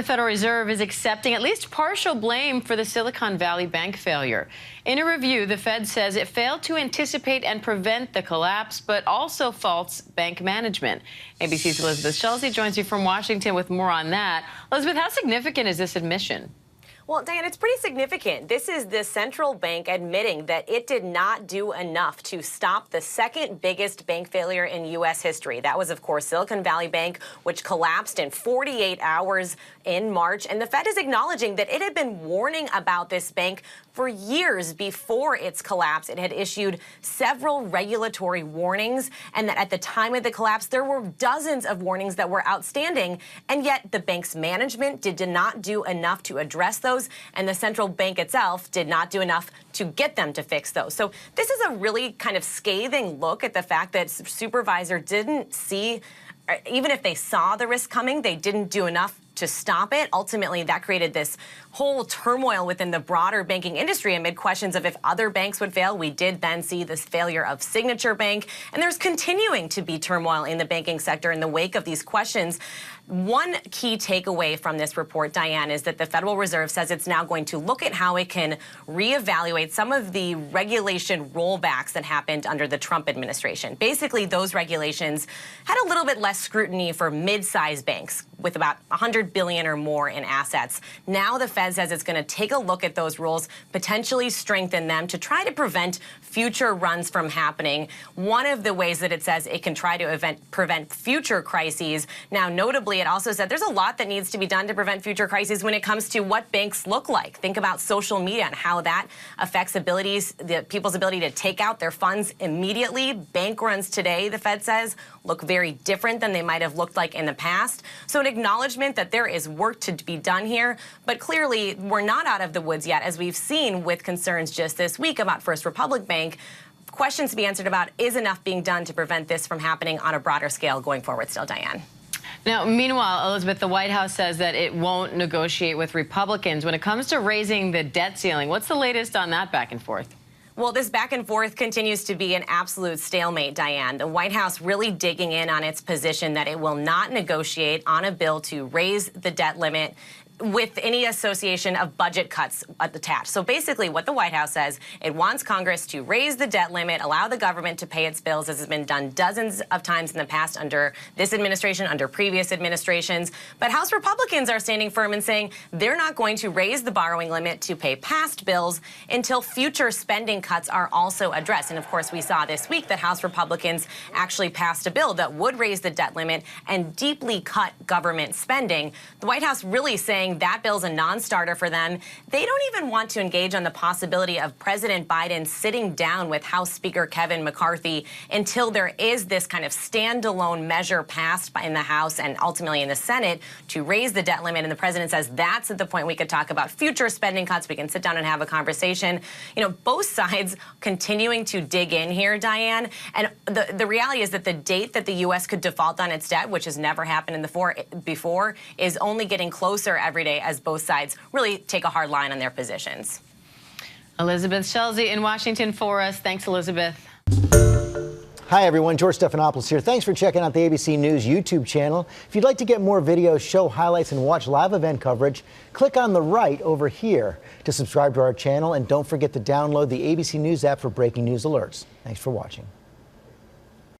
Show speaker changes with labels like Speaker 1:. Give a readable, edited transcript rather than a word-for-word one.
Speaker 1: The Federal Reserve is accepting at least partial blame for the Silicon Valley Bank failure. In a review, the Fed says it failed to anticipate and prevent the collapse, but also faults bank management. ABC's Elizabeth Schulze joins you from Washington with more on that. Elizabeth, how significant is this admission?
Speaker 2: Well, Diane, it's pretty significant. This is the central bank admitting that it did not do enough to stop the second biggest bank failure in U.S. history. That was, of course, Silicon Valley Bank, which collapsed in 48 hours in March. And the Fed is acknowledging that it had been warning about this bank for years before its collapse. It had issued several regulatory warnings, and that at the time of the collapse, there were dozens of warnings that were outstanding. And yet the bank's management did not do enough to address those, and the central bank itself did not do enough to get them to fix those. So this is a really kind of scathing look at the fact that supervisor didn't see, even if they saw the risk coming, they didn't do enough to stop it. Ultimately, that created this whole turmoil within the broader banking industry amid questions of if other banks would fail. We did then see this failure of Signature Bank, and there's continuing to be turmoil in the banking sector in the wake of these questions. One key takeaway from this report, Diane, is that the Federal Reserve says it's now going to look at how it can reevaluate some of the regulation rollbacks that happened under the Trump administration. Basically, those regulations had a little bit less scrutiny for mid-sized banks with about $100 billion or more in assets. Now the Fed says it's going to take a look at those rules, potentially strengthen them to try to prevent future runs from happening. One of the ways that it says it can try to prevent future crises. Now, notably, it also said there's a lot that needs to be done to prevent future crises when it comes to what banks look like. Think about social media and how that affects people's ability to take out their funds immediately. Bank runs today, the Fed says, look very different than they might have looked like in the past. So an acknowledgement that there is work to be done here, but clearly we're not out of the woods yet, as we've seen with concerns just this week about First Republic Bank. Questions to be answered about, is enough being done to prevent this from happening on a broader scale going forward still, Diane?
Speaker 1: Now, meanwhile, Elizabeth, the White House says that it won't negotiate with Republicans when it comes to raising the debt ceiling. What's the latest on that back and forth?
Speaker 2: Well, this back and forth continues to be an absolute stalemate, Diane. The White House really digging in on its position that it will not negotiate on a bill to raise the debt limit with any association of budget cuts attached. So basically what the White House says, it wants Congress to raise the debt limit, allow the government to pay its bills, as has been done dozens of times in the past under this administration, under previous administrations. But House Republicans are standing firm and saying they're not going to raise the borrowing limit to pay past bills until future spending cuts are also addressed. And of course, we saw this week that House Republicans actually passed a bill that would raise the debt limit and deeply cut government spending. The White House really saying that bill's a non-starter for them. They don't even want to engage on the possibility of President Biden sitting down with House Speaker Kevin McCarthy until there is this kind of standalone measure passed in the House and ultimately in the Senate to raise the debt limit. And the president says that's at the point we could talk about future spending cuts. We can sit down and have a conversation. You know, both sides continuing to dig in here, Diane. And the reality is that the date that the U.S. could default on its debt, which has never happened before, is only getting closer every day as both sides really take a hard line on their positions.
Speaker 1: Elizabeth Schulze in Washington for us. Thanks, Elizabeth.
Speaker 3: Hi, everyone. George Stephanopoulos here. Thanks for checking out the ABC News YouTube channel. If you'd like to get more videos, show highlights, and watch live event coverage, click on the right over here to subscribe to our channel. And don't forget to download the ABC News app for breaking news alerts. Thanks for watching.